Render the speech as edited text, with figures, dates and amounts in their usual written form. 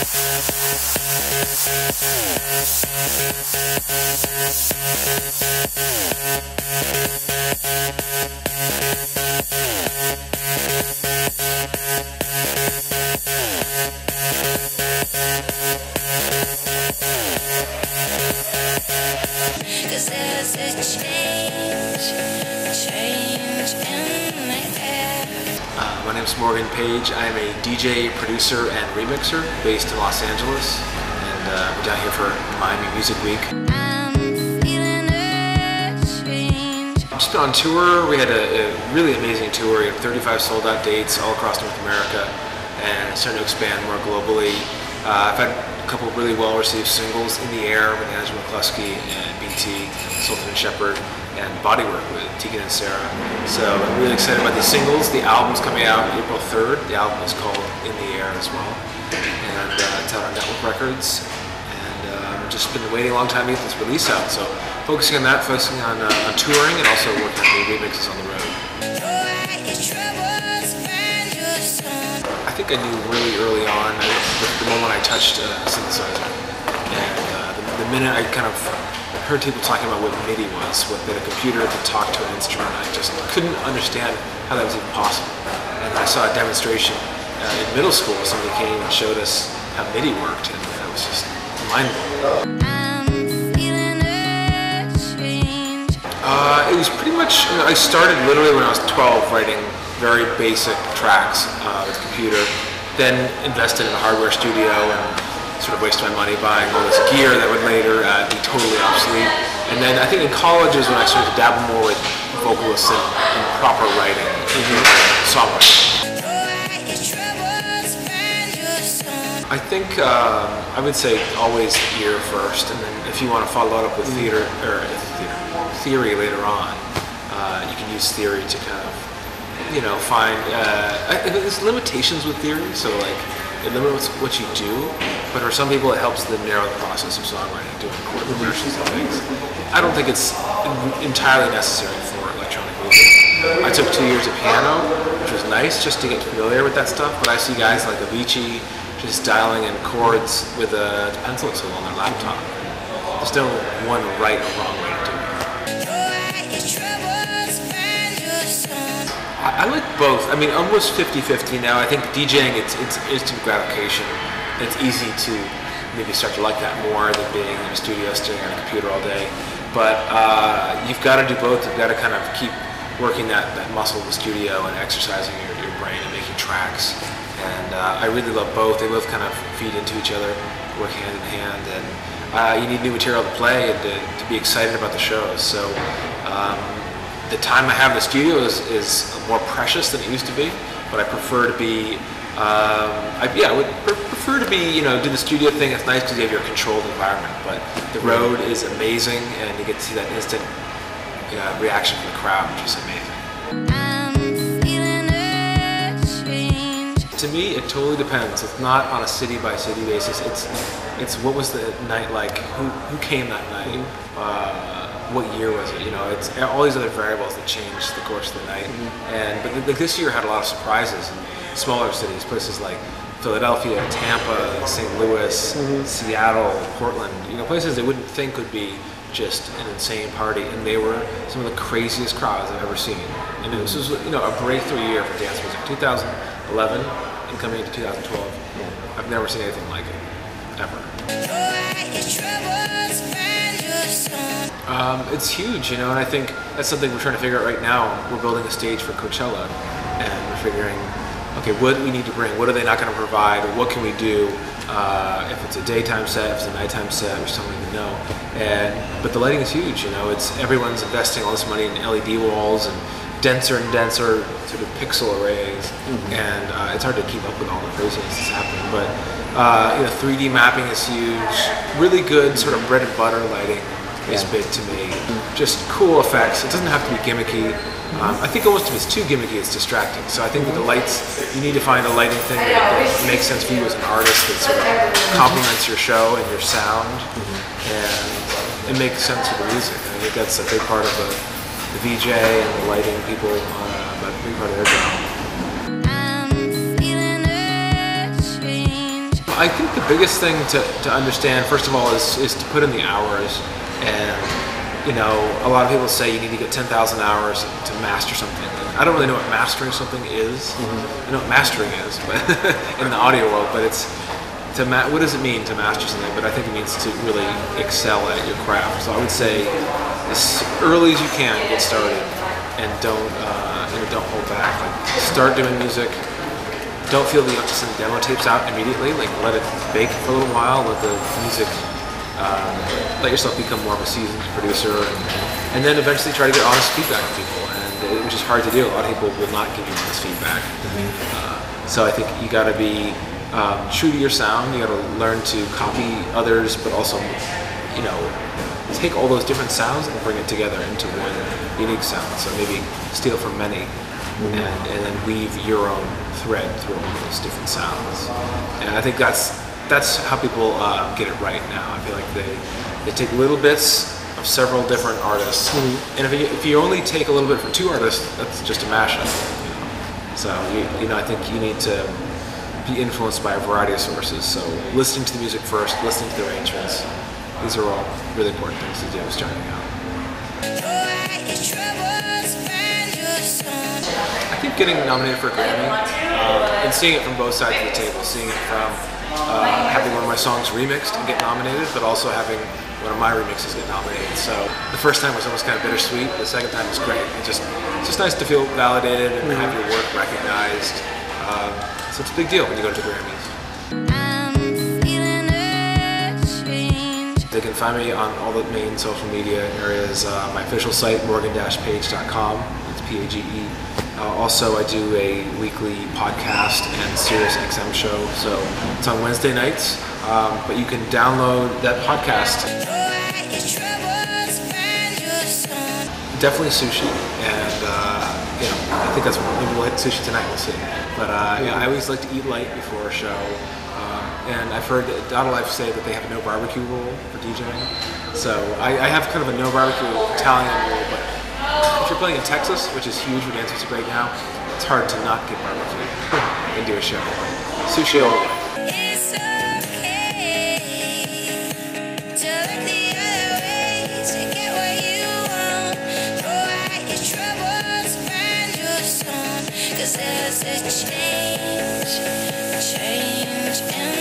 My name is Page. I'm a DJ, producer, and remixer based in Los Angeles, and we're down here for Miami Music Week. I've just been on tour. We had a really amazing tour. We had 35 sold-out dates all across North America, and starting to expand more globally. I've had a couple of really well-received singles, In the Air with Angela McCluskey and BT, Sultan and Shepherd, and Bodywork with Tegan and Sarah. So I'm really excited about these singles. The album's coming out April 3rd. The album is called In the Air as well. And it's out on Nettwerk Records. And I've just been waiting a long time to get this release out. So focusing on that, focusing on touring, and also working on new remixes on the road. I think I knew really early on, the moment I touched a synthesizer. And the minute I kind of heard people talking about what MIDI was, what that a computer could talk to an instrument, I just couldn't understand how that was even possible. And I saw a demonstration in middle school. Somebody came and showed us how MIDI worked, and it was just mind-blowing. It was pretty much, I started literally when I was 12 writing very basic tracks with a computer, then invested in a hardware studio and sort of wasted my money buying all this gear that would later be totally obsolete. And then I think in college is when I started to dabble more with vocalists and proper writing, songwriting. I think I would say always ear first, and then if you want to follow it up with theory later on, you can use theory to kind of, find. There's limitations with theory, so like it limits what you do, but for some people it helps them narrow the process of songwriting, doing chord progressions and things. I don't think it's entirely necessary for electronic music. I took 2 years of piano, which was nice just to get familiar with that stuff, but I see guys like Avicii just dialing in chords with a pencil tool on their laptop. There's no one right or wrong way to do it. I like both. I mean, almost 50-50 now. I think DJing, it's instant gratification. It's easy to maybe start to like that more than being in a studio staring at a computer all day. But you've got to do both. You've got to kind of keep working that muscle of the studio and exercising your brain and making tracks. And I really love both. They both kind of feed into each other, work hand in hand. And you need new material to play and to be excited about the shows. So the time I have in the studio is more precious than it used to be, but I prefer to be, I would prefer to be, do the studio thing. It's nice because you have your controlled environment, but the road is amazing, and you get to see that instant reaction from the crowd, which is amazing. To me, it totally depends. It's not on a city-by-city basis. It's what was the night like? Who came that night? What year was it? It's all these other variables that change the course of the night. But this year had a lot of surprises in smaller cities, places like Philadelphia, Tampa, St. Louis, Seattle, Portland. Places they wouldn't think would be just an insane party, and they were some of the craziest crowds I've ever seen. And this was a breakthrough year for dance music. 2011 and coming into 2012, I've never seen anything like it, ever. It's huge, and I think that's something we're trying to figure out right now. We're building a stage for Coachella, and we're figuring, okay, what do we need to bring? What are they not going to provide? Or what can we do? If it's a daytime set, if it's a nighttime set, we just don't even know. But the lighting is huge, everyone's investing all this money in LED walls and denser and denser sort of pixel arrays, and it's hard to keep up with all the craziness that's happening. But 3D mapping is huge. Really good sort of bread and butter lighting is big to me. Just cool effects. It doesn't have to be gimmicky. I think almost if it's too gimmicky, it's distracting. So I think with the lights, you need to find a lighting thing that makes sense for you as an artist, that sort of complements your show and your sound, and it makes sense for the music. And I think that's a big part of the VJ and the lighting people, a big part of their job. I think the biggest thing to understand, first of all, is to put in the hours. And, you know, a lot of people say you need to get 10,000 hours to master something. And I don't really know what mastering something is. I know what mastering is, but in the audio world, but it's, what does it mean to master something? But I think it means to really excel at your craft. So I would say as early as you can, get started, and don't hold back. Like, start doing music. Don't feel that you have to send demo tapes out immediately. Like, let it bake for a little while. Let the music, let yourself become more of a seasoned producer, and then eventually try to get honest feedback from people. And which is hard to do. A lot of people will not give you honest feedback. So I think you got to be true to your sound. You got to learn to copy others, but also, you know, take all those different sounds and bring it together into one unique sound. So maybe steal from many, and then weave your own thread through all those different sounds. And I think that's how people get it right now. I feel like they take little bits of several different artists, and if you only take a little bit from two artists, that's just a mashup. You know? So you know, I think you need to be influenced by a variety of sources. So listening to the music first, listening to the arrangements. These are all really important things to do starting out. I think getting nominated for a Grammy and seeing it from both sides of the table, seeing it from having one of my songs remixed and get nominated, but also having one of my remixes get nominated. So the first time was almost kind of bittersweet. The second time was great. It's just nice to feel validated and have your work recognized. So it's a big deal when you go to the Grammys. They can find me on all the main social media areas. My official site, morgan-page.com. It's Page. Also, I do a weekly podcast and Sirius XM show. So it's on Wednesday nights, but you can download that podcast. Definitely sushi, and you know, I think that's maybe we'll hit sushi tonight. We'll see. But yeah, I always like to eat light before a show. And I've heard that Dottle Life say that they have a no barbecue rule for DJing. So I have kind of a no barbecue Italian rule, but if you're playing in Texas, which is huge for dance music right now, it's hard to not get barbecue and do a show. Sushi all the way. There's a change in